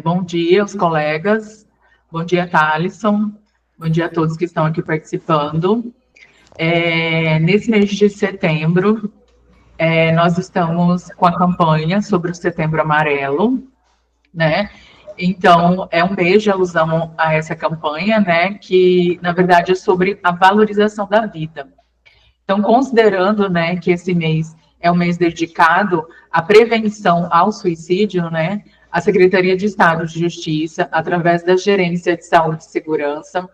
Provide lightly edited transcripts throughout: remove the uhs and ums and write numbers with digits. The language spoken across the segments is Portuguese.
Bom dia aos colegas, bom dia, Thalisson, bom dia a todos que estão aqui participando. Nesse mês de setembro, nós estamos com a campanha sobre o Setembro Amarelo, né? Então, é um mês de alusão a essa campanha, né? Que, na verdade, é sobre a valorização da vida. Então, considerando, né, que esse mês é um mês dedicado à prevenção ao suicídio, né? A Secretaria de Estado de Justiça, através da Gerência de Saúde e Segurança,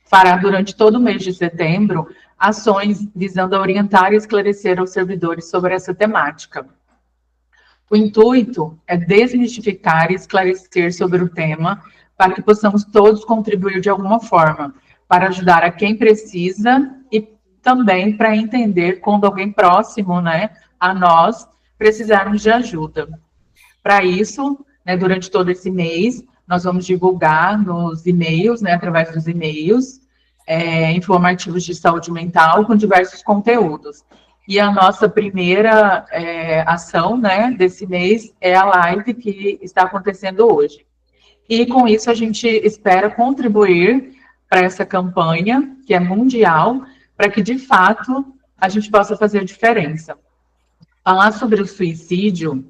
fará durante todo o mês de setembro ações visando orientar e esclarecer aos servidores sobre essa temática. O intuito é desmistificar e esclarecer sobre o tema para que possamos todos contribuir de alguma forma, para ajudar a quem precisa e também para entender quando alguém próximo, né, a nós precisarmos de ajuda. Para isso, né, durante todo esse mês, nós vamos divulgar nos e-mails, né, através dos e-mails, informativos de saúde mental com diversos conteúdos. E a nossa primeira ação, né, desse mês é a live que está acontecendo hoje. E com isso a gente espera contribuir para essa campanha, que é mundial, para que de fato a gente possa fazer diferença. Falar sobre o suicídio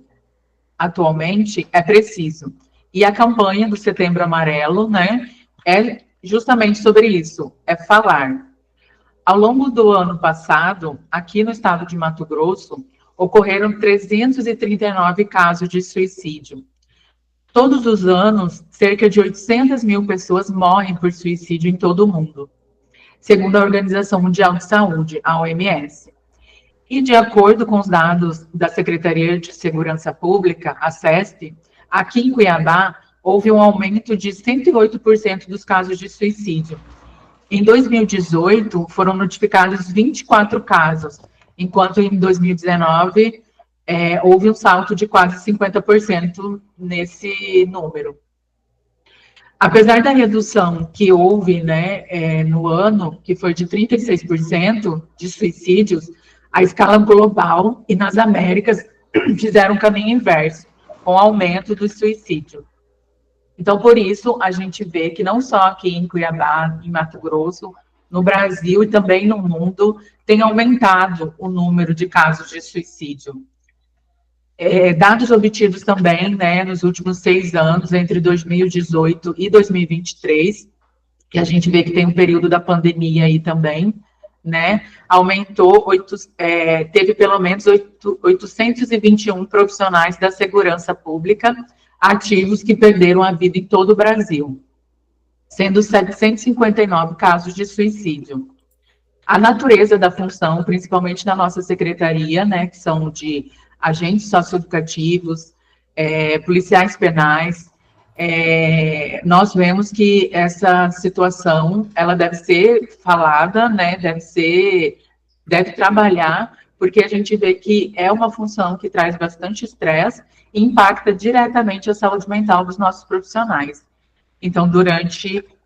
atualmente é preciso. E a campanha do Setembro Amarelo, né, é justamente sobre isso, é falar. Ao longo do ano passado, aqui no estado de Mato Grosso, ocorreram 339 casos de suicídio. Todos os anos, cerca de 800 mil pessoas morrem por suicídio em todo o mundo, segundo a Organização Mundial de Saúde, a OMS. E de acordo com os dados da Secretaria de Segurança Pública, a SESP, aqui em Cuiabá, houve um aumento de 108% dos casos de suicídio. Em 2018, foram notificados 24 casos, enquanto em 2019 houve um salto de quase 50% nesse número. Apesar da redução que houve, né, no ano, que foi de 36% de suicídios, a escala global e nas Américas fizeram um caminho inverso, com o aumento do suicídio. Então, por isso, a gente vê que não só aqui em Cuiabá, em Mato Grosso, no Brasil e também no mundo, tem aumentado o número de casos de suicídio. Dados obtidos também, né, nos últimos 6 anos, entre 2018 e 2023, que a gente vê que tem um período da pandemia aí também, né, aumentou, teve pelo menos 821 profissionais da segurança pública ativos que perderam a vida em todo o Brasil, sendo 759 casos de suicídio. A natureza da função, principalmente na nossa secretaria, né, que são de agentes socioeducativos, policiais penais, nós vemos que essa situação, ela deve ser falada, né, deve trabalhar, porque a gente vê que é uma função que traz bastante estresse e impacta diretamente a saúde mental dos nossos profissionais. Então,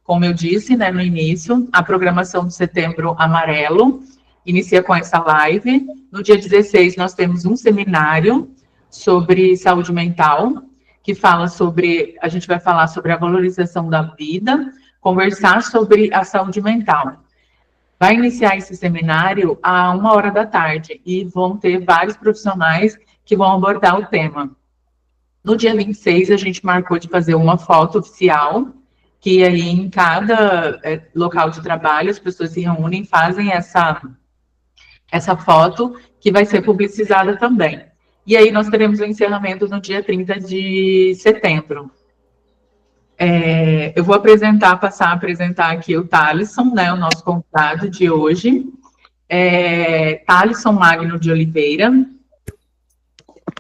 como eu disse, né, no início, a programação do Setembro Amarelo inicia com essa live. No dia 16, nós temos um seminário sobre saúde mental, que a gente vai falar sobre a valorização da vida, conversar sobre a saúde mental. Vai iniciar esse seminário à 1h da tarde e vão ter vários profissionais que vão abordar o tema. No dia 26, a gente marcou de fazer uma foto oficial, que aí em cada local de trabalho as pessoas se reúnem e fazem essa foto, que vai ser publicizada também. E aí nós teremos o encerramento no dia 30 de setembro. Eu vou passar a apresentar aqui o Thalisson, né, o nosso convidado de hoje. Thalisson Magno de Oliveira.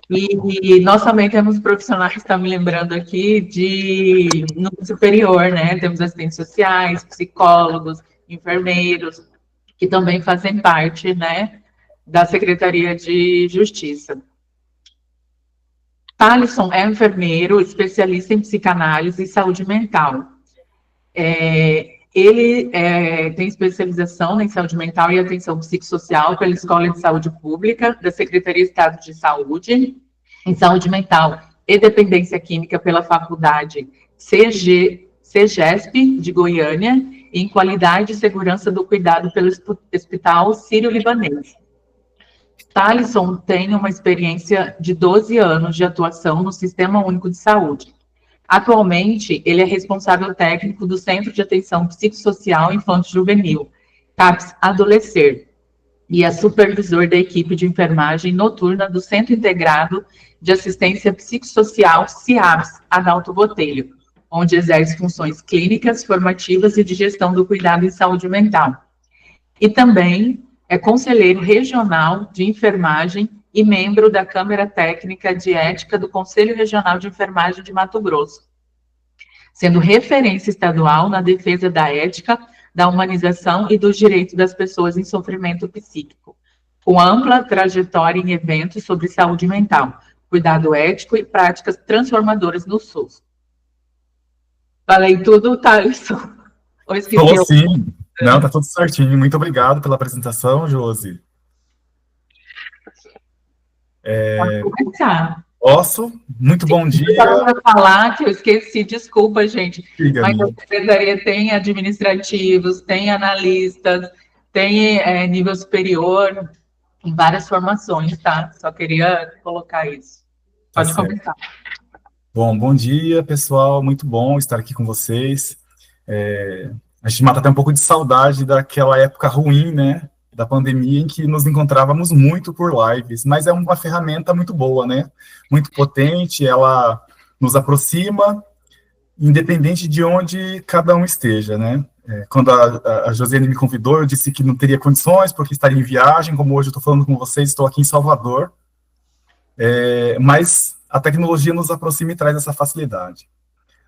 E nós também temos profissionais, está me lembrando aqui, no superior, né? Temos assistentes sociais, psicólogos, enfermeiros, que também fazem parte, né, da Secretaria de Justiça. Thalisson é enfermeiro, especialista em psicanálise e saúde mental. Ele tem especialização em saúde mental e atenção psicossocial pela Escola de Saúde Pública da Secretaria de Estado de Saúde, em saúde mental e Dependência Química pela Faculdade CEGESP de Goiânia, em Qualidade e Segurança do Cuidado pelo Hospital Sírio-Libanês. Thalisson tem uma experiência de 12 anos de atuação no Sistema Único de Saúde. Atualmente, ele é responsável técnico do Centro de Atenção Psicossocial Infanto-Juvenil, CAPS Adolescer, e é supervisor da equipe de enfermagem noturna do Centro Integrado de Assistência Psicossocial CIAPS Adalto Botelho, onde exerce funções clínicas, formativas e de gestão do cuidado em saúde mental. E também é conselheiro regional de enfermagem e membro da Câmara Técnica de Ética do Conselho Regional de Enfermagem de Mato Grosso, sendo referência estadual na defesa da ética, da humanização e dos direitos das pessoas em sofrimento psíquico, com ampla trajetória em eventos sobre saúde mental, cuidado ético e práticas transformadoras no SUS. Falei tudo, Thalisson? Ou esqueci? Falou sim. Não, tá tudo certinho. Muito obrigado pela apresentação, Josi. Pode começar. Posso? Muito bom dia. Eu para falar que eu esqueci, desculpa, gente. Mas a secretaria tem administrativos, tem analistas, tem nível superior, em várias formações, tá? Só queria colocar isso. Pode começar. Bom dia, pessoal. Muito bom estar aqui com vocês. A gente mata até um pouco de saudade daquela época ruim, né? Da pandemia, em que nos encontrávamos muito por lives, mas é uma ferramenta muito boa, né? Muito potente, ela nos aproxima, independente de onde cada um esteja, né? Quando a Josiane me convidou, eu disse que não teria condições, porque estaria em viagem, como hoje eu estou falando com vocês, estou aqui em Salvador, mas a tecnologia nos aproxima e traz essa facilidade.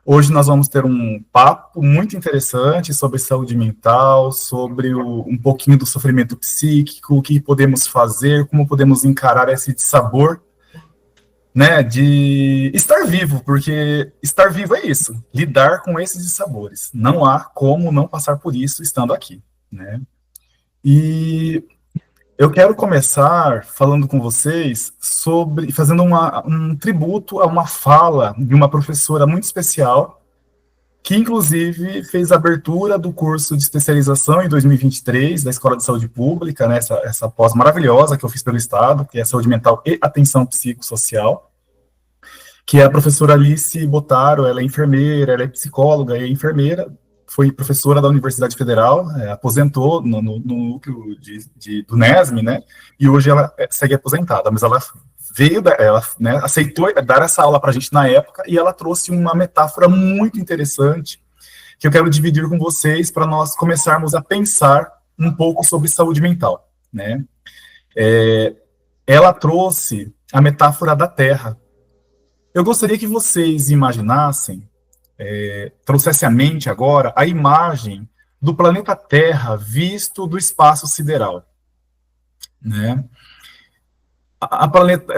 Hoje nós vamos ter um papo muito interessante sobre saúde mental, sobre um pouquinho do sofrimento psíquico, o que podemos fazer, como podemos encarar esse dissabor, né, de estar vivo, porque estar vivo é isso, lidar com esses dissabores. Não há como não passar por isso estando aqui, né? E eu quero começar falando com vocês fazendo um tributo a uma fala de uma professora muito especial, que inclusive fez a abertura do curso de especialização em 2023 da Escola de Saúde Pública, né, essa pós maravilhosa que eu fiz pelo Estado, que é Saúde Mental e Atenção Psicossocial, que é a professora Alice Botaro. Ela é enfermeira, ela é psicóloga e enfermeira, foi professora da Universidade Federal, aposentou no núcleo do NESM, né, e hoje ela segue aposentada, mas ela né, aceitou dar essa aula para a gente na época, e ela trouxe uma metáfora muito interessante, que eu quero dividir com vocês, para nós começarmos a pensar um pouco sobre saúde mental, né. Ela trouxe a metáfora da Terra. Eu gostaria que vocês imaginassem, trouxesse à mente agora a imagem do planeta Terra visto do espaço sideral, né?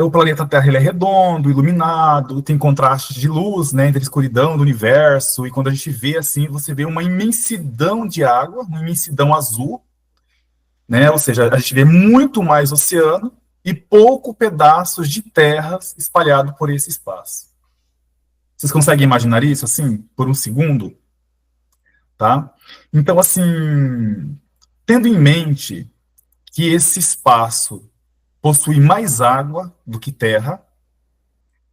O planeta Terra, ele é redondo, iluminado, tem contrastes de luz, né, entre a escuridão do universo, e quando a gente vê assim, você vê uma imensidão de água, uma imensidão azul, né, ou seja, a gente vê muito mais oceano e pouco pedaços de terra espalhado por esse espaço. Vocês conseguem imaginar isso, assim, por um segundo? Tá? Então, assim, tendo em mente que esse espaço possui mais água do que terra,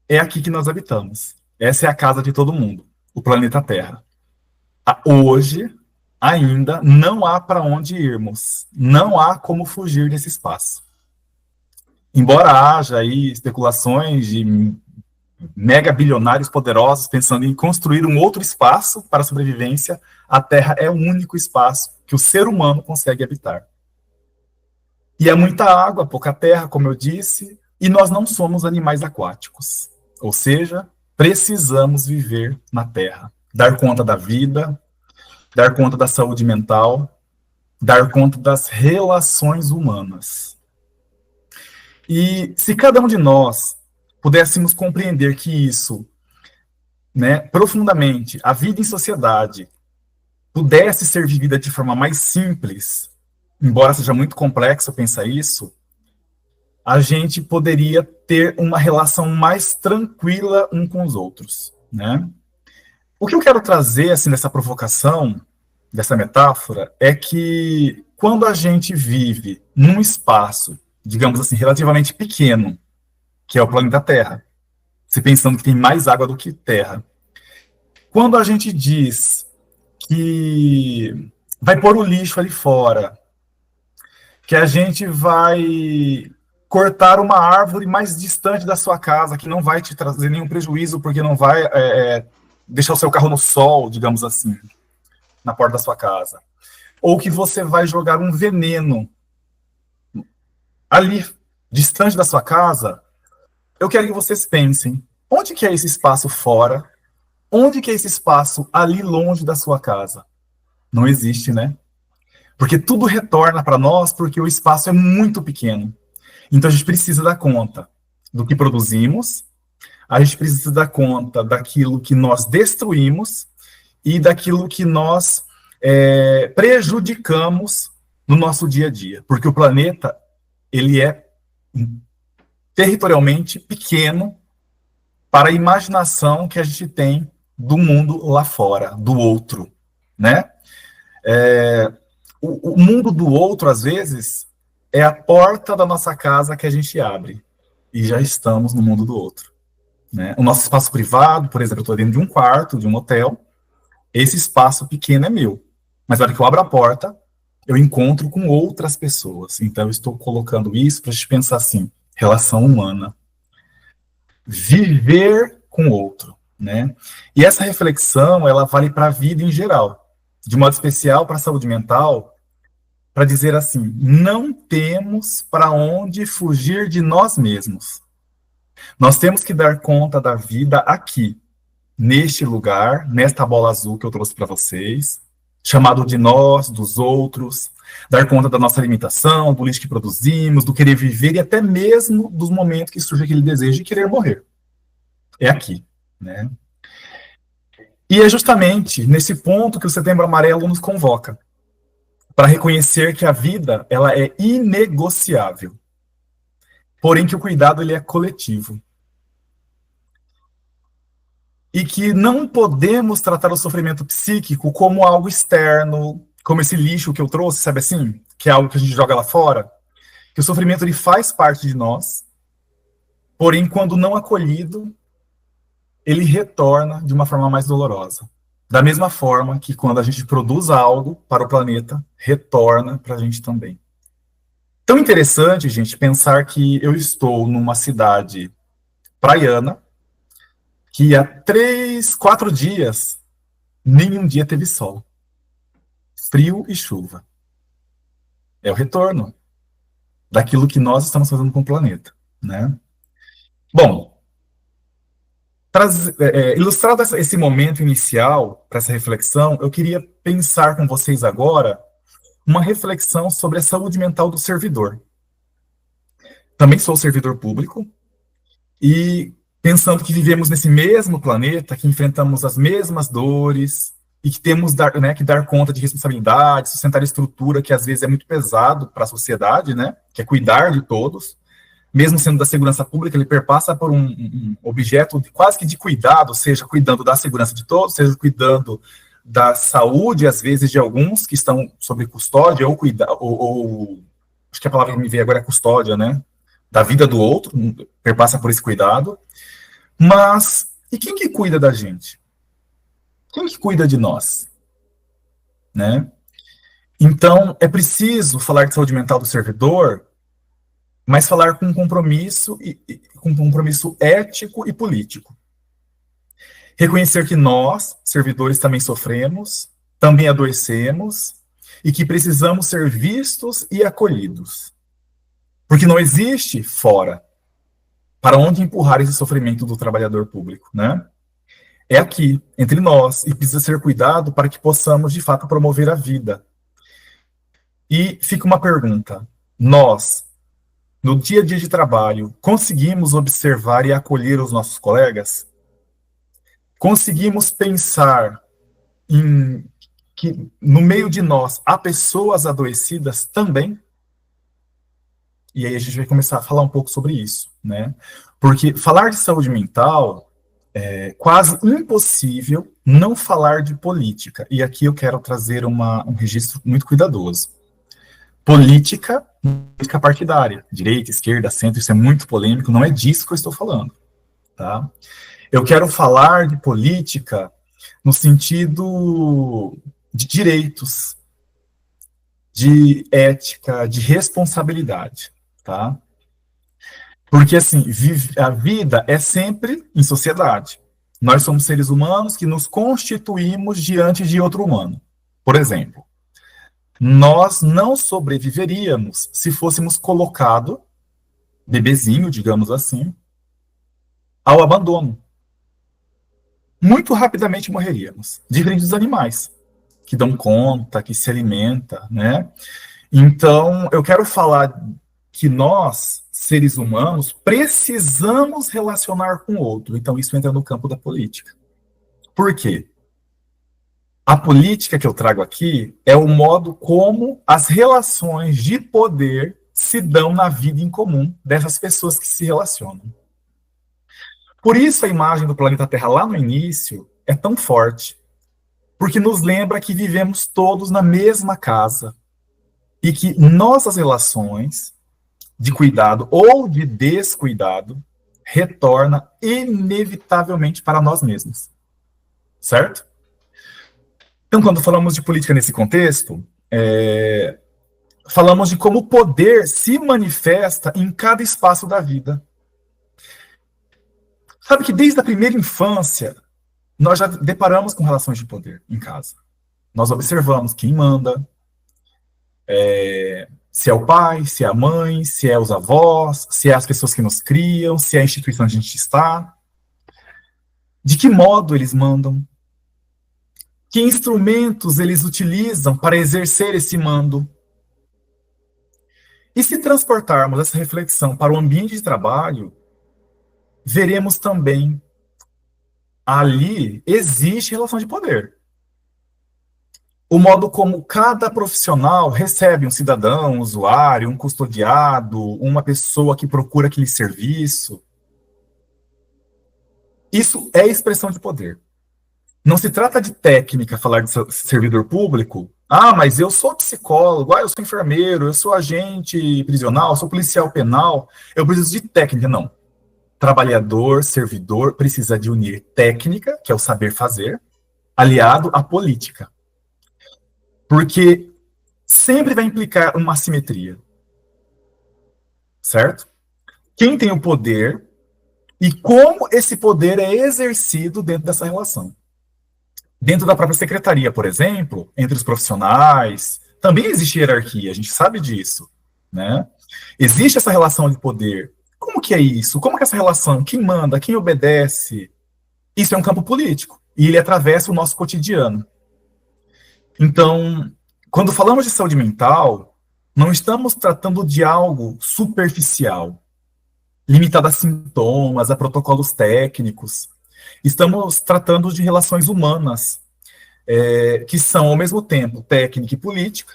é aqui que nós habitamos. Essa é a casa de todo mundo, o planeta Terra. Hoje, ainda, não há para onde irmos. Não há como fugir desse espaço. Embora haja aí especulações de mega bilionários poderosos pensando em construir um outro espaço para a sobrevivência, a Terra é o único espaço que o ser humano consegue habitar. E é muita água, pouca terra, como eu disse, e nós não somos animais aquáticos. Ou seja, precisamos viver na Terra, dar conta da vida, dar conta da saúde mental, dar conta das relações humanas. E se cada um de nós pudéssemos compreender que isso, né, profundamente, a vida em sociedade, pudesse ser vivida de forma mais simples, embora seja muito complexo pensar isso, a gente poderia ter uma relação mais tranquila um com os outros, né? O que eu quero trazer, assim, dessa provocação, dessa metáfora, é que quando a gente vive num espaço, digamos assim, relativamente pequeno, que é o planeta Terra, se pensando que tem mais água do que terra, quando a gente diz que vai pôr o lixo ali fora, que a gente vai cortar uma árvore mais distante da sua casa, que não vai te trazer nenhum prejuízo, porque não vai deixar o seu carro no sol, digamos assim, na porta da sua casa. Ou que você vai jogar um veneno ali, distante da sua casa. Eu quero que vocês pensem, onde que é esse espaço fora? Onde que é esse espaço ali longe da sua casa? Não existe, né? Porque tudo retorna para nós porque o espaço é muito pequeno. Então a gente precisa dar conta do que produzimos, a gente precisa dar conta daquilo que nós destruímos e daquilo que nós prejudicamos no nosso dia a dia. Porque o planeta, ele é territorialmente pequeno para a imaginação que a gente tem do mundo lá fora, do outro, né? O mundo do outro, às vezes, é a porta da nossa casa que a gente abre. E já estamos no mundo do outro. Né? O nosso espaço privado, por exemplo, eu estou dentro de um quarto, de um hotel. Esse espaço pequeno é meu. Mas na hora que eu abro a porta, eu encontro com outras pessoas. Então, eu estou colocando isso para a gente pensar assim, relação humana. Viver com o outro. Né? E essa reflexão, ela vale para a vida em geral. De modo especial para a saúde mental, para dizer assim, não temos para onde fugir de nós mesmos. Nós temos que dar conta da vida aqui, neste lugar, nesta bola azul que eu trouxe para vocês, chamado de nós, dos outros, dar conta da nossa alimentação, do lixo que produzimos, do querer viver e até mesmo dos momentos que surge aquele desejo de querer morrer. É aqui, né? E é justamente nesse ponto que o Setembro Amarelo nos convoca, para reconhecer que a vida, ela é inegociável, porém que o cuidado ele é coletivo. E que não podemos tratar o sofrimento psíquico como algo externo, como esse lixo que eu trouxe, sabe assim? Que é algo que a gente joga lá fora. Que o sofrimento ele faz parte de nós, porém quando não acolhido, ele retorna de uma forma mais dolorosa. Da mesma forma que quando a gente produz algo para o planeta, retorna para a gente também. Tão interessante, gente, pensar que eu estou numa cidade praiana, que há 3, 4 dias, nenhum dia teve sol. Frio e chuva. É o retorno daquilo que nós estamos fazendo com o planeta, né? Bom, ilustrado esse momento inicial para essa reflexão, eu queria pensar com vocês agora uma reflexão sobre a saúde mental do servidor. Também sou servidor público e pensando que vivemos nesse mesmo planeta, que enfrentamos as mesmas dores e que temos que dar conta de responsabilidade, sustentar a estrutura que às vezes é muito pesado para a sociedade, né? Que é cuidar de todos. Mesmo sendo da segurança pública, ele perpassa por um objeto quase que de cuidado, seja cuidando da segurança de todos, seja cuidando da saúde, às vezes, de alguns que estão sob custódia, ou acho que a palavra que me veio agora é custódia, né? Da vida do outro, perpassa por esse cuidado. Mas, e quem que cuida da gente? Quem que cuida de nós? Né? Então, é preciso falar de saúde mental do servidor, mas falar com compromisso com compromisso ético e político. Reconhecer que nós, servidores, também sofremos, também adoecemos, e que precisamos ser vistos e acolhidos. Porque não existe fora para onde empurrar esse sofrimento do trabalhador público, né? É aqui, entre nós, e precisa ser cuidado para que possamos, de fato, promover a vida. E fica uma pergunta, nós, no dia a dia de trabalho, conseguimos observar e acolher os nossos colegas? Conseguimos pensar em que no meio de nós há pessoas adoecidas também? E aí a gente vai começar a falar um pouco sobre isso, né? Porque falar de saúde mental é quase impossível não falar de política. E aqui eu quero trazer um registro muito cuidadoso. Política, política partidária, direita, esquerda, centro, isso é muito polêmico, não é disso que eu estou falando, tá? Eu quero falar de política no sentido de direitos, de ética, de responsabilidade, tá? Porque, assim, a vida é sempre em sociedade. Nós somos seres humanos que nos constituímos diante de outro humano. Por exemplo, nós não sobreviveríamos se fôssemos colocados, bebezinho, digamos assim, ao abandono. Muito rapidamente morreríamos, diferente dos animais, que dão conta, que se alimentam, né? Então, eu quero falar que nós, seres humanos, precisamos relacionar com o outro. Então, isso entra no campo da política. Por quê? A política que eu trago aqui é o modo como as relações de poder se dão na vida em comum dessas pessoas que se relacionam. Por isso a imagem do planeta Terra lá no início é tão forte, porque nos lembra que vivemos todos na mesma casa e que nossas relações de cuidado ou de descuidado retorna inevitavelmente para nós mesmos, certo? Então, quando falamos de política nesse contexto, falamos de como o poder se manifesta em cada espaço da vida. Sabe que desde a primeira infância, nós já deparamos com relações de poder em casa. Nós observamos quem manda, se é o pai, se é a mãe, se é os avós, se é as pessoas que nos criam, se é a instituição onde a gente está. De que modo eles mandam? Que instrumentos eles utilizam para exercer esse mando? E se transportarmos essa reflexão para o ambiente de trabalho, veremos também ali existe relação de poder. O modo como cada profissional recebe um cidadão, um usuário, um custodiado, uma pessoa que procura aquele serviço. Isso é expressão de poder. Não se trata de técnica falar de servidor público. Ah, mas eu sou psicólogo, eu sou enfermeiro, eu sou agente prisional, eu sou policial penal, eu preciso de técnica. Não. Trabalhador, servidor, precisa de unir técnica, que é o saber fazer, aliado à política. Porque sempre vai implicar uma assimetria. Certo? Quem tem o poder e como esse poder é exercido dentro dessa relação. Dentro da própria secretaria, por exemplo, entre os profissionais, também existe hierarquia, a gente sabe disso, né? Existe essa relação de poder. Como que é isso? Como que é essa relação? Quem manda? Quem obedece? Isso é um campo político, e ele atravessa o nosso cotidiano. Então, quando falamos de saúde mental, não estamos tratando de algo superficial, limitado a sintomas, a protocolos técnicos. Estamos tratando de relações humanas, que são, ao mesmo tempo, técnica e política,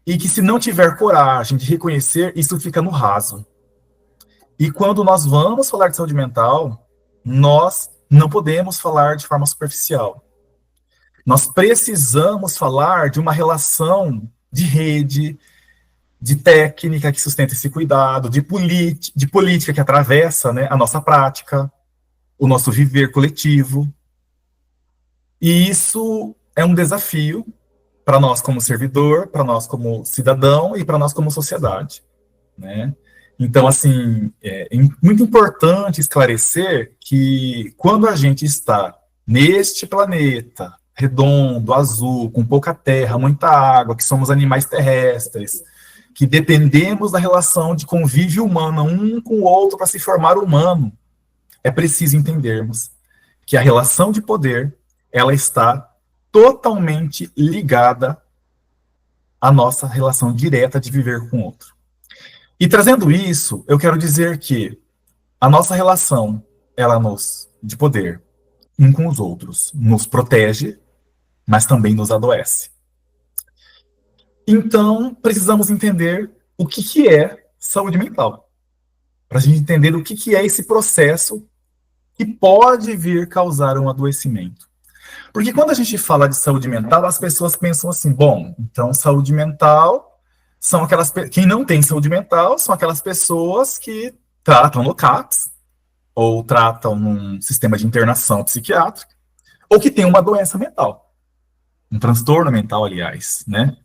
e que, se não tiver coragem de reconhecer, isso fica no raso. E quando nós vamos falar de saúde mental, nós não podemos falar de forma superficial. Nós precisamos falar de uma relação de rede, de técnica que sustenta esse cuidado, de política que atravessa, né, a nossa prática, o nosso viver coletivo. E isso é um desafio para nós como servidor, para nós como cidadão e para nós como sociedade, né? Então, assim, é muito importante esclarecer que quando a gente está neste planeta redondo, azul, com pouca terra, muita água, que somos animais terrestres, que dependemos da relação de convívio humano um com o outro para se formar humano, é preciso entendermos que a relação de poder, ela está totalmente ligada à nossa relação direta de viver com o outro. E trazendo isso, eu quero dizer que a nossa relação, de poder, um com os outros, nos protege, mas também nos adoece. Então, precisamos entender o que é saúde mental, para a gente entender o que é esse processo que pode vir causar um adoecimento. Porque quando a gente fala de saúde mental, as pessoas pensam assim, bom, então saúde mental são aquelas... Quem não tem saúde mental são aquelas pessoas que tratam no CAPS, ou tratam num sistema de internação psiquiátrica, ou que tem uma doença mental, um transtorno mental, aliás, né?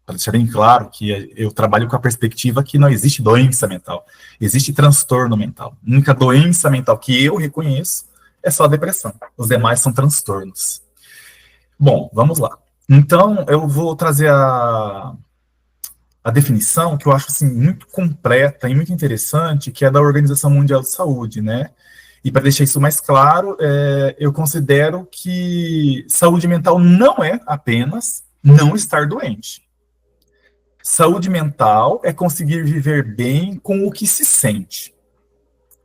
Para deixar bem claro que eu trabalho com a perspectiva que não existe doença mental, existe transtorno mental. A única doença mental que eu reconheço é só a depressão, os demais são transtornos. Bom, vamos lá. Então, eu vou trazer a definição que eu acho assim, muito completa e muito interessante, que é da Organização Mundial de Saúde, né? E para deixar isso mais claro, eu considero que saúde mental não é apenas não estar doente. Saúde mental é conseguir viver bem com o que se sente,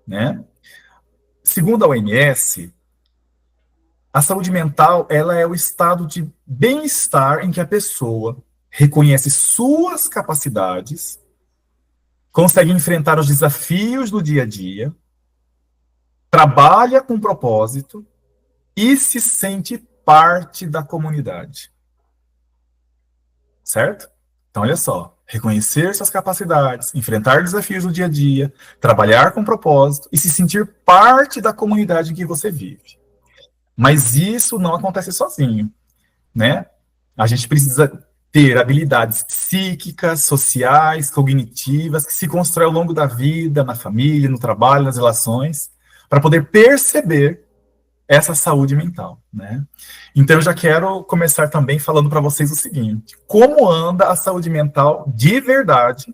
né? Segundo a OMS, a saúde mental, ela é o estado de bem-estar em que a pessoa reconhece suas capacidades, consegue enfrentar os desafios do dia a dia, trabalha com propósito e se sente parte da comunidade. Certo? Então, olha só, reconhecer suas capacidades, enfrentar desafios do dia a dia, trabalhar com propósito e se sentir parte da comunidade em que você vive. Mas isso não acontece sozinho, né? A gente precisa ter habilidades psíquicas, sociais, cognitivas, que se constroem ao longo da vida, na família, no trabalho, nas relações, para poder perceber essa saúde mental, né? Então, eu já quero começar também falando para vocês o seguinte: como anda a saúde mental de verdade,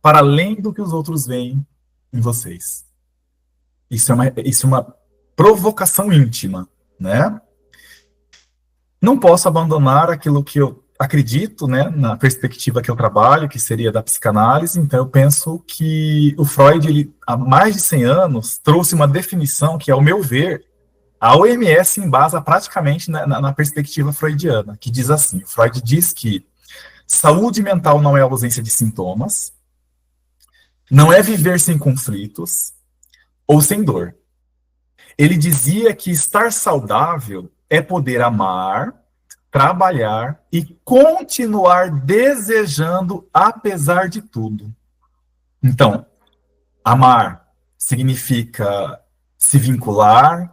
para além do que os outros veem em vocês? Isso é uma provocação íntima, né? Não posso abandonar aquilo que eu acredito, né, na perspectiva que eu trabalho, que seria da psicanálise. Então, eu penso que o Freud, ele, há mais de 100 anos, trouxe uma definição que, ao meu ver, a OMS embasa praticamente na perspectiva freudiana, que diz assim: Freud diz que saúde mental não é ausência de sintomas, não é viver sem conflitos ou sem dor. Ele dizia que estar saudável é poder amar, trabalhar e continuar desejando apesar de tudo. Então, amar significa se vincular,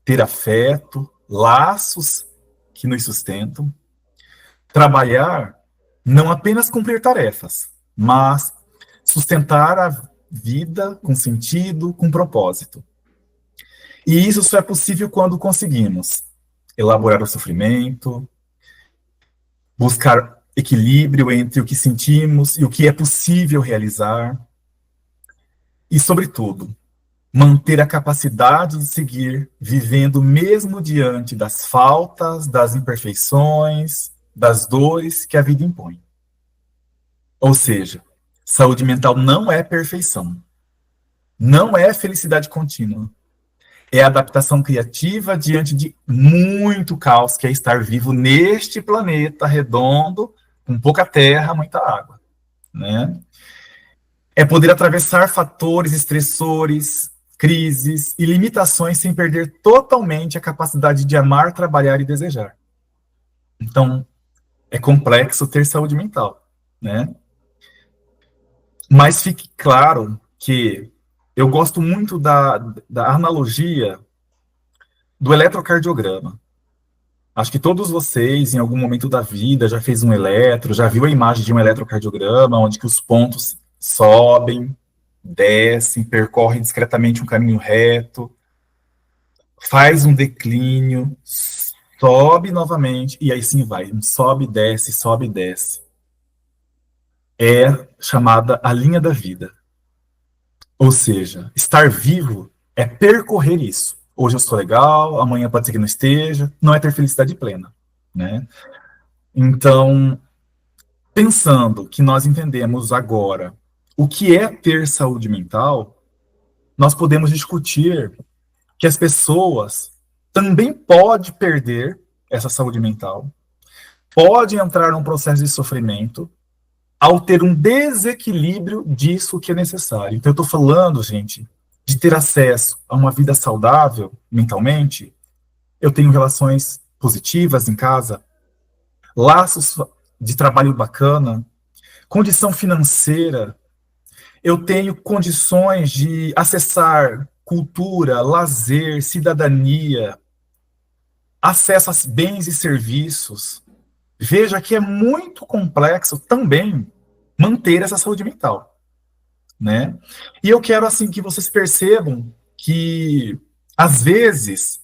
ter afeto, laços que nos sustentam. Trabalhar, não apenas cumprir tarefas, mas sustentar a vida com sentido, com propósito. E isso só é possível quando conseguimos elaborar o sofrimento, buscar equilíbrio entre o que sentimos e o que é possível realizar. E, sobretudo, manter a capacidade de seguir vivendo mesmo diante das faltas, das imperfeições, das dores que a vida impõe. Ou seja, saúde mental não é perfeição, não é felicidade contínua, é adaptação criativa diante de muito caos, que é estar vivo neste planeta redondo, com pouca terra, muita água, né? É poder atravessar fatores estressores, crises e limitações sem perder totalmente a capacidade de amar, trabalhar e desejar. Então, é complexo ter saúde mental, né? Mas fique claro que eu gosto muito da analogia do eletrocardiograma. Acho que todos vocês, em algum momento da vida, já fez um eletro, já viu a imagem de um eletrocardiograma, onde que os pontos sobem, descem, percorrem discretamente um caminho reto, faz um declínio, sobe novamente, e aí sim vai, sobe, e desce. É chamada a linha da vida. Ou seja, estar vivo é percorrer isso. Hoje eu estou legal, amanhã pode ser que não esteja, não é ter felicidade plena, né? Então, pensando que nós entendemos agora o que é ter saúde mental, nós podemos discutir que as pessoas também podem perder essa saúde mental, pode entrar num processo de sofrimento, ao ter um desequilíbrio disso que é necessário. Então, eu estou falando, gente, de ter acesso a uma vida saudável mentalmente. Eu tenho relações positivas em casa, laços de trabalho bacana, condição financeira, eu tenho condições de acessar cultura, lazer, cidadania, acesso a bens e serviços. Veja que é muito complexo também manter essa saúde mental, né? E eu quero, assim, que vocês percebam que, às vezes,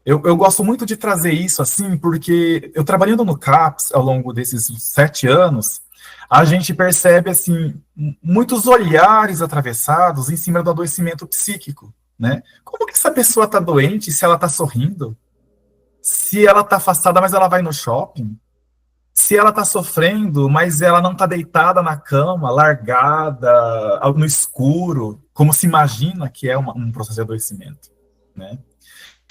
eu gosto muito de trazer isso, assim, porque eu trabalhando no CAPS ao longo desses 7 anos, a gente percebe, assim, muitos olhares atravessados em cima do adoecimento psíquico, né? Como que essa pessoa está doente se ela está sorrindo? Se ela está afastada, mas ela vai no shopping? Se ela está sofrendo, mas ela não está deitada na cama, largada, no escuro, como se imagina que é um processo de adoecimento, né?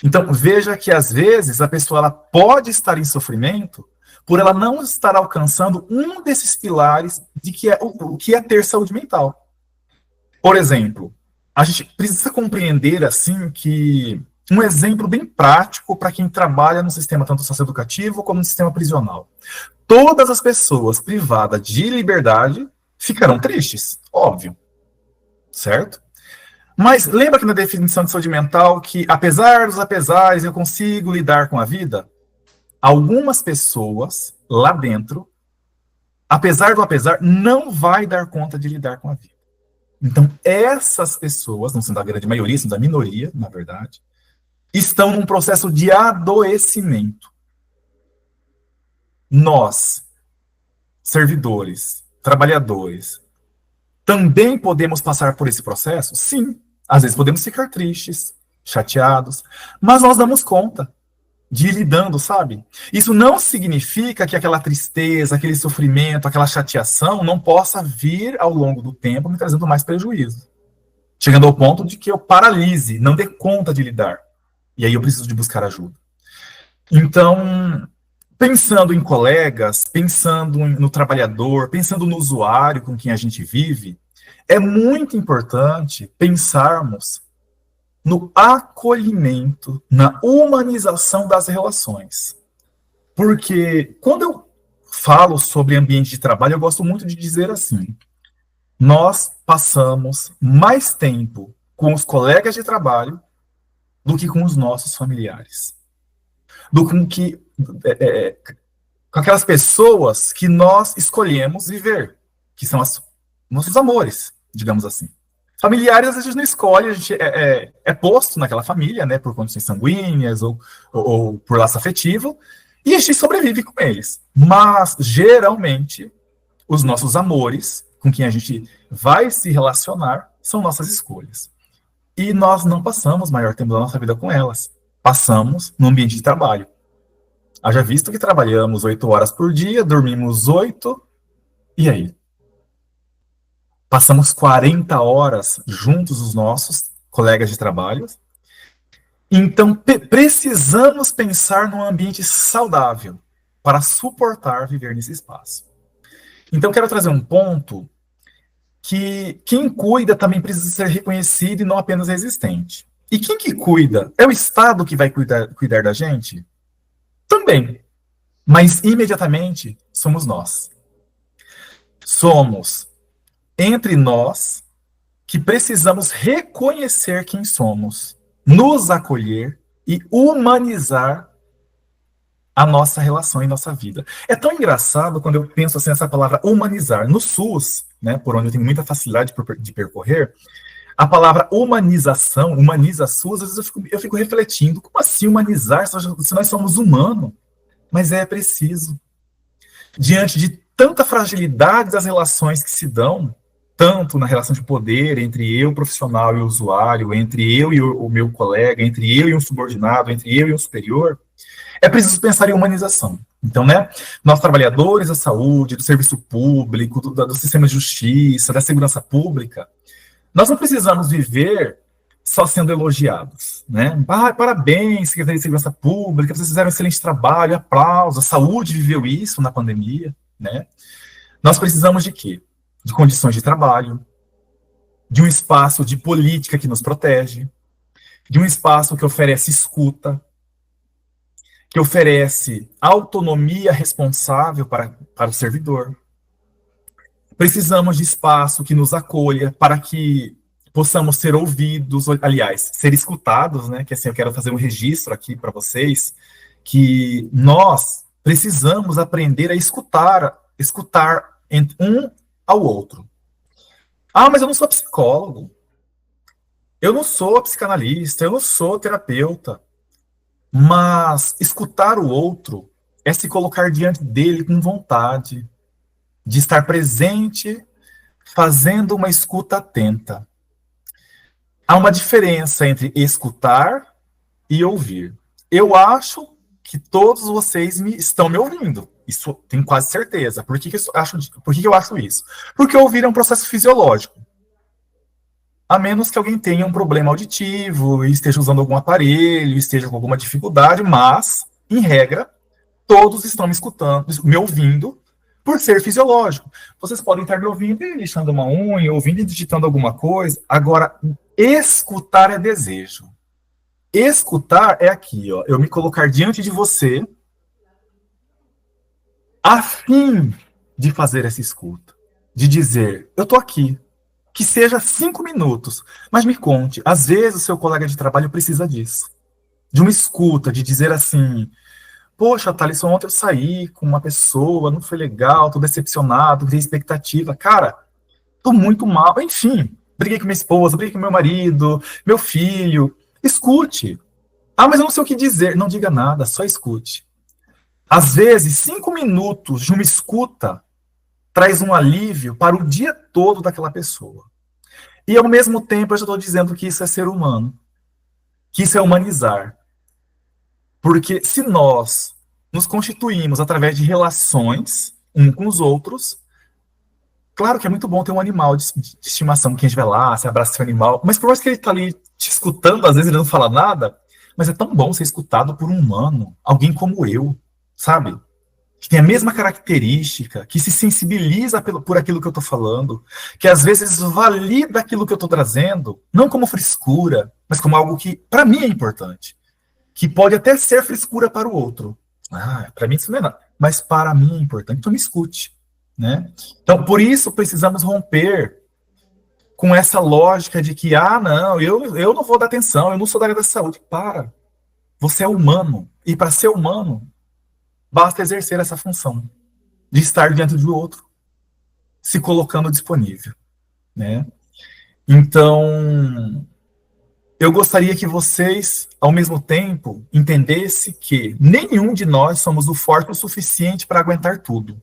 Então, veja que, às vezes, a pessoa ela pode estar em sofrimento por ela não estar alcançando um desses pilares de que é o que é ter saúde mental. Por exemplo, a gente precisa compreender, assim, que um exemplo bem prático para quem trabalha no sistema tanto socioeducativo como no sistema prisional. Todas as pessoas privadas de liberdade ficarão tristes, óbvio, certo? Mas lembra que na definição de saúde mental que, apesar dos apesares, eu consigo lidar com a vida? Algumas pessoas lá dentro, apesar do apesar, não vai dar conta de lidar com a vida. Então, essas pessoas, não sendo da grande maioria, sendo da minoria, na verdade, estão num processo de adoecimento. Nós, servidores, trabalhadores, também podemos passar por esse processo? Sim. Às vezes podemos ficar tristes, chateados, mas nós damos conta de ir lidando, sabe? Isso não significa que aquela tristeza, aquele sofrimento, aquela chateação não possa vir ao longo do tempo me trazendo mais prejuízo. Chegando ao ponto de que eu paralise, não dê conta de lidar. E aí eu preciso de buscar ajuda. Então, pensando em colegas, pensando no trabalhador, pensando no usuário com quem a gente vive, é muito importante pensarmos no acolhimento, na humanização das relações. Porque quando eu falo sobre ambiente de trabalho, eu gosto muito de dizer assim: nós passamos mais tempo com os colegas de trabalho do que com os nossos familiares. Com aquelas pessoas que nós escolhemos viver, que são nossos amores, digamos assim. Familiares, às vezes, a gente não escolhe, a gente é posto naquela família, né, por condições sanguíneas ou por laço afetivo, e a gente sobrevive com eles. Mas, geralmente, os nossos amores, com quem a gente vai se relacionar, são nossas escolhas. E nós não passamos o maior tempo da nossa vida com elas. Passamos no ambiente de trabalho. Haja visto que trabalhamos 8 horas por dia, dormimos 8, e aí? Passamos 40 horas juntos, os nossos colegas de trabalho. Então, precisamos pensar num ambiente saudável para suportar viver nesse espaço. Então, quero trazer um ponto que quem cuida também precisa ser reconhecido e não apenas existente. E quem que cuida? É o Estado que vai cuidar da gente? Também. Mas, imediatamente, somos nós. Somos entre nós que precisamos reconhecer quem somos, nos acolher e humanizar a nossa relação e nossa vida. É tão engraçado quando eu penso assim nessa palavra humanizar. No SUS, né, por onde eu tenho muita facilidade de percorrer, a palavra humanização, humaniza SUS, às vezes eu fico refletindo, como assim humanizar se nós somos humanos? Mas é preciso. Diante de tanta fragilidade das relações que se dão, tanto na relação de poder entre eu, profissional, e o usuário, entre eu e o meu colega, entre eu e um subordinado, entre eu e um superior, é preciso pensar em humanização. Então, né, nós trabalhadores da saúde, do serviço público, do sistema de justiça, da segurança pública, nós não precisamos viver só sendo elogiados, né? Parabéns, Secretaria de Segurança Pública, vocês fizeram um excelente trabalho, aplausos, a saúde viveu isso na pandemia, né? Nós precisamos de quê? De condições de trabalho, de um espaço de política que nos protege, de um espaço que oferece escuta, que oferece autonomia responsável para o servidor. Precisamos de espaço que nos acolha para que possamos ser ouvidos, aliás, ser escutados, né? Que assim, eu quero fazer um registro aqui para vocês, que nós precisamos aprender a escutar um ao outro. Ah, mas eu não sou psicólogo, eu não sou psicanalista, eu não sou terapeuta. Mas escutar o outro é se colocar diante dele com vontade, de estar presente, fazendo uma escuta atenta. Há uma diferença entre escutar e ouvir. Eu acho que todos vocês estão me ouvindo. Isso tenho quase certeza. Por que eu acho isso? Porque ouvir é um processo fisiológico. A menos que alguém tenha um problema auditivo, esteja usando algum aparelho, esteja com alguma dificuldade, mas, em regra, todos estão me escutando, me ouvindo, por ser fisiológico. Vocês podem estar me ouvindo e lixando uma unha, ouvindo e digitando alguma coisa. Agora, escutar é desejo. Escutar é aqui, ó, eu me colocar diante de você, a fim de fazer essa escuta, de dizer, eu tô aqui, que seja 5 minutos, mas me conte, às vezes o seu colega de trabalho precisa disso, de uma escuta, de dizer assim, poxa, Thalisson, ontem eu saí com uma pessoa, não foi legal, tô decepcionado, criei expectativa, cara, tô muito mal, enfim, briguei com minha esposa, briguei com meu marido, meu filho, escute. Ah, mas eu não sei o que dizer, não diga nada, só escute. Às vezes, 5 minutos de uma escuta traz um alívio para o dia todo daquela pessoa. E, ao mesmo tempo, eu já estou dizendo que isso é ser humano, que isso é humanizar. Porque se nós nos constituímos através de relações, uns com os outros, claro que é muito bom ter um animal de estimação, que a gente vai lá, se abraça esse animal, mas por mais que ele está ali te escutando, às vezes ele não fala nada, mas é tão bom ser escutado por um humano, alguém como eu, sabe? Que tem a mesma característica, que se sensibiliza por aquilo que eu estou falando, que às vezes valida aquilo que eu estou trazendo, não como frescura, mas como algo que, para mim, é importante. Que pode até ser frescura para o outro. Ah, para mim isso não é nada. Mas para mim é importante, então me escute. Né? Então, por isso, precisamos romper com essa lógica de que, não, eu não vou dar atenção, eu não sou da área da saúde. Para. Você é humano. E para ser humano, basta exercer essa função de estar diante do outro, se colocando disponível, né? Então, eu gostaria que vocês, ao mesmo tempo, entendessem que nenhum de nós somos o forte o suficiente para aguentar tudo.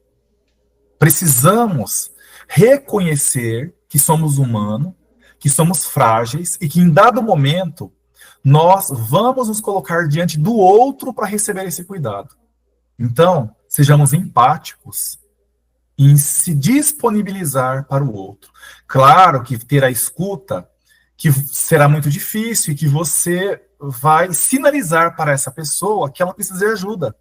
Precisamos reconhecer que somos humanos, que somos frágeis e que, em dado momento, nós vamos nos colocar diante do outro para receber esse cuidado. Então, sejamos empáticos em se disponibilizar para o outro. Claro que ter a escuta, que será muito difícil e que você vai sinalizar para essa pessoa que ela precisa de ajuda,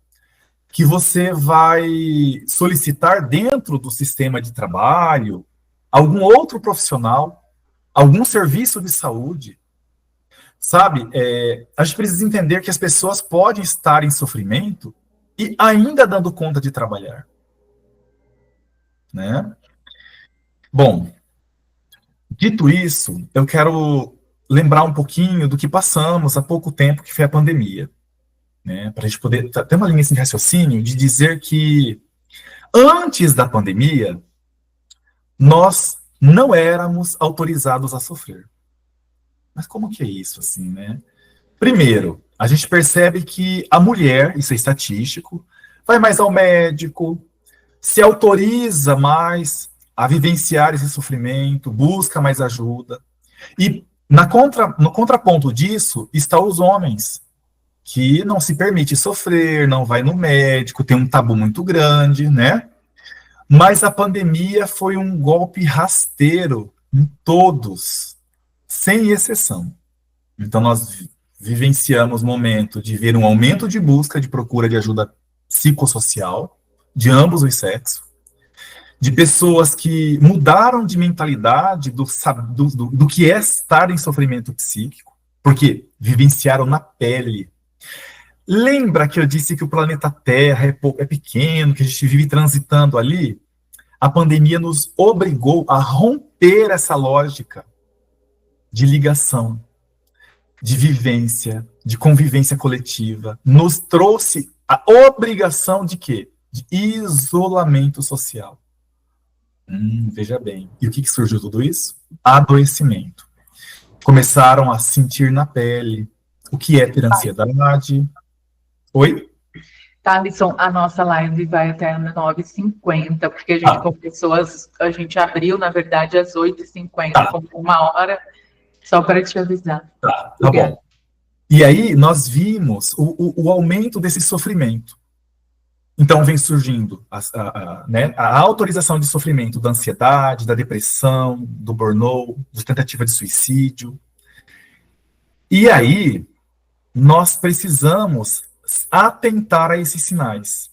que você vai solicitar dentro do sistema de trabalho algum outro profissional, algum serviço de saúde. Sabe, a gente precisa entender que as pessoas podem estar em sofrimento e ainda dando conta de trabalhar. Né? Bom, dito isso, eu quero lembrar um pouquinho do que passamos há pouco tempo, que foi a pandemia. Né? Para a gente poder ter uma linha assim, de raciocínio, de dizer que antes da pandemia, nós não éramos autorizados a sofrer. Mas como que é isso, assim, né? Primeiro, a gente percebe que a mulher, isso é estatístico, vai mais ao médico, se autoriza mais a vivenciar esse sofrimento, busca mais ajuda. E no contraponto disso, estão os homens, que não se permite sofrer, não vai no médico, tem um tabu muito grande, né? Mas a pandemia foi um golpe rasteiro em todos, sem exceção. Então, nós vivenciamos o momento de ver um aumento de busca, de procura de ajuda psicossocial, de ambos os sexos, de pessoas que mudaram de mentalidade do que é estar em sofrimento psíquico, porque vivenciaram na pele. Lembra que eu disse que o planeta Terra é pequeno, que a gente vive transitando ali? A pandemia nos obrigou a romper essa lógica de ligação, de vivência, de convivência coletiva. Nos trouxe a obrigação de quê? De isolamento social. Veja bem. E o que surgiu tudo isso? Adoecimento. Começaram a sentir na pele o que é ter ansiedade. Oi? Thalisson, a nossa live vai até 9h50, porque a gente começou, a gente abriu, na verdade, às 8h50, com 1 hora, só para te avisar. Tá bom. E aí nós vimos o aumento desse sofrimento. Então vem surgindo a autorização de sofrimento da ansiedade, da depressão, do burnout, da tentativa de suicídio. E aí nós precisamos atentar a esses sinais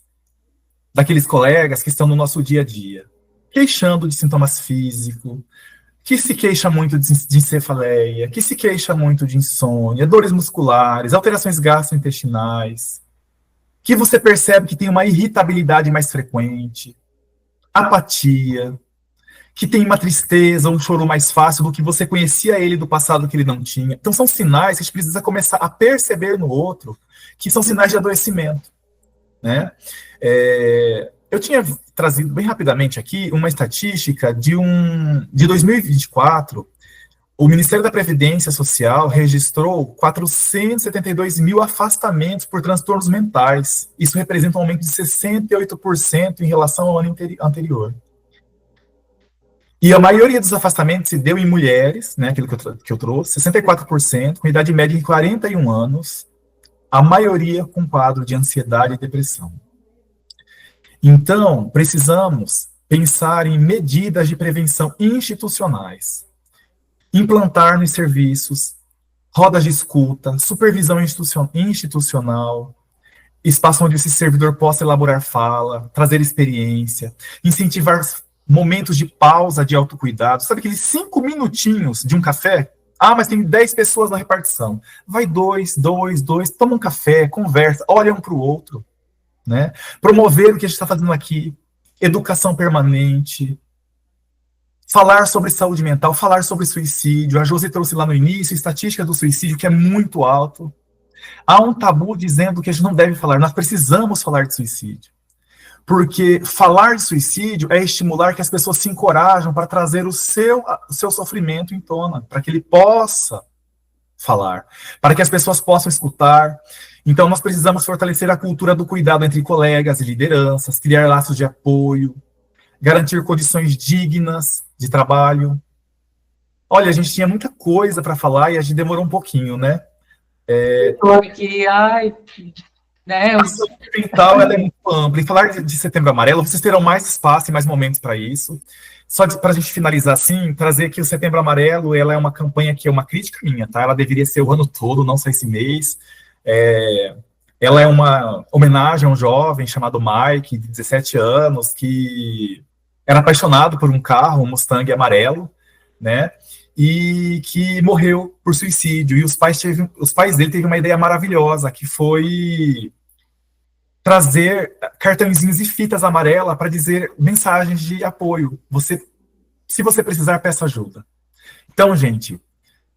daqueles colegas que estão no nosso dia a dia, queixando de sintomas físicos, que se queixa muito de encefaleia, que se queixa muito de insônia, dores musculares, alterações gastrointestinais, que você percebe que tem uma irritabilidade mais frequente, apatia, que tem uma tristeza, um choro mais fácil do que você conhecia ele do passado que ele não tinha. Então são sinais que a gente precisa começar a perceber no outro, que são sinais de adoecimento, né? Eu tinha trazido bem rapidamente aqui uma estatística de 2024. O Ministério da Previdência Social registrou 472 mil afastamentos por transtornos mentais. Isso representa um aumento de 68% em relação ao ano anterior. E a maioria dos afastamentos se deu em mulheres, né, aquilo que eu trouxe, 64%, com idade média de 41 anos, a maioria com quadro de ansiedade e depressão. Então, precisamos pensar em medidas de prevenção institucionais, implantar nos serviços rodas de escuta, supervisão institucional, espaço onde esse servidor possa elaborar fala, trazer experiência, incentivar momentos de pausa, de autocuidado. Sabe aqueles 5 minutinhos de um café? Mas tem 10 pessoas na repartição. Vai 2, toma um café, conversa, olha um para o outro, né? Promover o que a gente está fazendo aqui, educação permanente, falar sobre saúde mental, falar sobre suicídio. A Josi trouxe lá no início a estatística do suicídio, que é muito alto. Há um tabu dizendo que a gente não deve falar. Nós precisamos falar de suicídio. Porque falar de suicídio é estimular que as pessoas se encorajam para trazer o seu sofrimento em tona, para que ele possa falar, para que as pessoas possam escutar. Então, nós precisamos fortalecer a cultura do cuidado entre colegas e lideranças, criar laços de apoio, garantir condições dignas de trabalho. Olha, a gente tinha muita coisa para falar e a gente demorou um pouquinho, né? Estou aqui, né? A saúde mental ela é muito ampla. E falar de Setembro Amarelo, vocês terão mais espaço e mais momentos para isso. Só para a gente finalizar assim, trazer que o Setembro Amarelo ela é uma campanha que é uma crítica minha, tá? Ela deveria ser o ano todo, não só esse mês. Ela é uma homenagem a um jovem chamado Mike, de 17 anos, que era apaixonado por um carro, um Mustang amarelo, né? E que morreu por suicídio. E os pais dele teve uma ideia maravilhosa, que foi trazer cartõezinhos e fitas amarelas para dizer mensagens de apoio. Se você precisar, peça ajuda. Então, gente,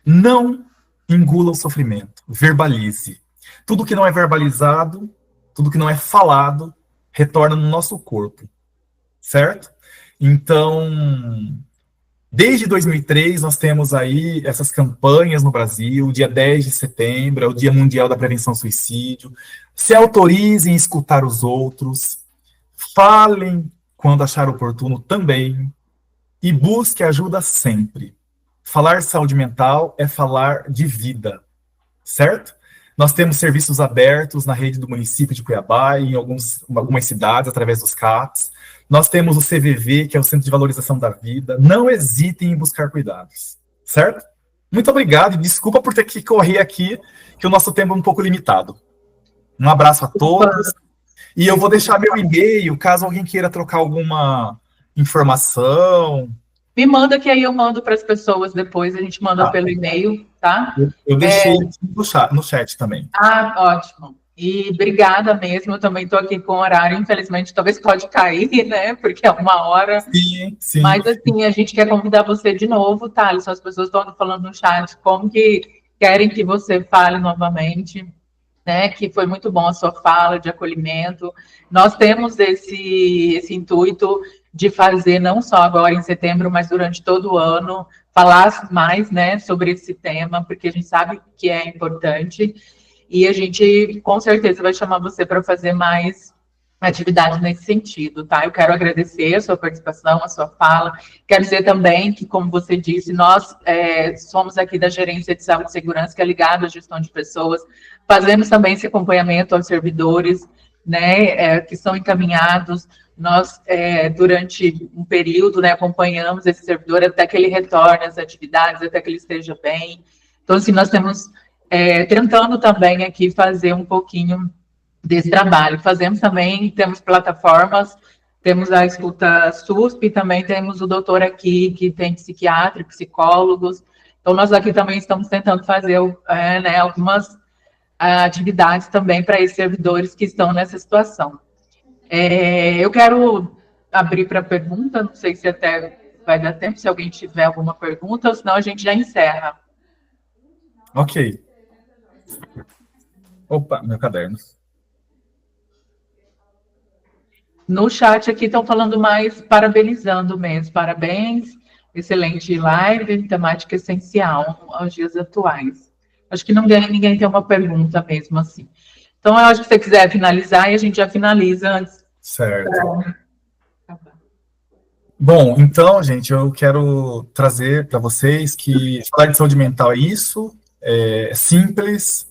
não engula o sofrimento, verbalize. Tudo que não é verbalizado, tudo que não é falado, retorna no nosso corpo, certo? Então, desde 2003, nós temos aí essas campanhas no Brasil. O dia 10 de setembro é o Dia Mundial da Prevenção ao Suicídio. Se autorizem a escutar os outros, falem quando achar oportuno também, e busque ajuda sempre. Falar de saúde mental é falar de vida, certo? Nós temos serviços abertos na rede do município de Cuiabá, em algumas cidades, através dos CAPs. Nós temos o CVV, que é o Centro de Valorização da Vida. Não hesitem em buscar cuidados, certo? Muito obrigado e desculpa por ter que correr aqui, que o nosso tempo é um pouco limitado. Um abraço a todos. E eu vou deixar meu e-mail, caso alguém queira trocar alguma informação? Me manda que aí eu mando para as pessoas depois, a gente manda pelo e-mail, tá? Eu deixei no chat também. Ah, ótimo. E obrigada mesmo, eu também estou aqui com o horário, infelizmente, talvez pode cair, né? Porque é 1 hora. Sim, sim. Mas, assim, a gente quer convidar você de novo, Thales. As pessoas estão falando no chat como que querem que você fale novamente, né? Que foi muito bom a sua fala de acolhimento. Nós temos esse intuito de fazer, não só agora em setembro, mas durante todo o ano, falar mais, né, sobre esse tema, porque a gente sabe que é importante. E a gente, com certeza, vai chamar você para fazer mais atividade nesse sentido, tá? Eu quero agradecer a sua participação, a sua fala. Quero dizer também que, como você disse, nós somos aqui da Gerência de Saúde e Segurança, que é ligado à gestão de pessoas. Fazemos também esse acompanhamento aos servidores, né, que são encaminhados. Nós, durante um período, né, acompanhamos esse servidor até que ele retorne às atividades, até que ele esteja bem. Então, assim, nós temos tentando também aqui fazer um pouquinho desse trabalho. Fazemos também, temos plataformas, temos a Escuta SUSP, também temos o doutor aqui, que tem psiquiatra e psicólogos. Então, nós aqui também estamos tentando fazer né, algumas atividades também para esses servidores que estão nessa situação. Eu quero abrir para pergunta, não sei se até vai dar tempo, se alguém tiver alguma pergunta, ou senão a gente já encerra. Ok. Opa, meu caderno. No chat aqui estão falando mais parabenizando mesmo. Parabéns, excelente live, temática essencial aos dias atuais. Acho que ninguém tem uma pergunta mesmo assim. Então, eu acho que se você quiser finalizar, e a gente já finaliza antes. Certo. Bom, então, gente, eu quero trazer para vocês que falar de saúde mental é isso, é simples,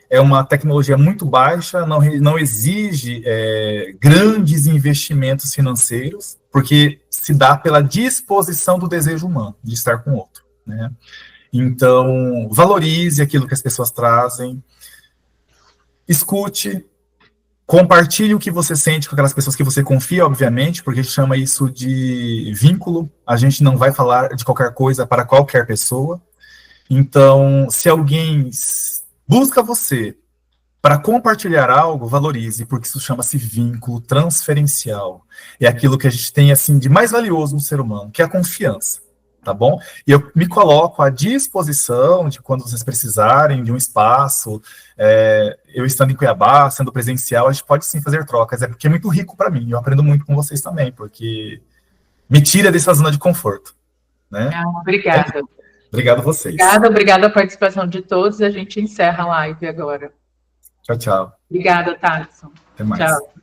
é uma tecnologia muito baixa, não exige grandes investimentos financeiros, porque se dá pela disposição do desejo humano de estar com o outro, né? Então, valorize aquilo que as pessoas trazem, escute, compartilhe o que você sente com aquelas pessoas que você confia, obviamente, porque a gente chama isso de vínculo. A gente não vai falar de qualquer coisa para qualquer pessoa. Então, se alguém busca você para compartilhar algo, valorize, porque isso chama-se vínculo transferencial. É aquilo que a gente tem assim de mais valioso no ser humano, que é a confiança. Tá bom? E eu me coloco à disposição de quando vocês precisarem de um espaço, eu estando em Cuiabá, sendo presencial, a gente pode sim fazer trocas, porque é muito rico para mim, eu aprendo muito com vocês também, porque me tira dessa zona de conforto, né? Obrigada. Obrigado a vocês. Obrigada a participação de todos, a gente encerra a live agora. Tchau, tchau. Obrigada, Thaleson. Até mais. Tchau.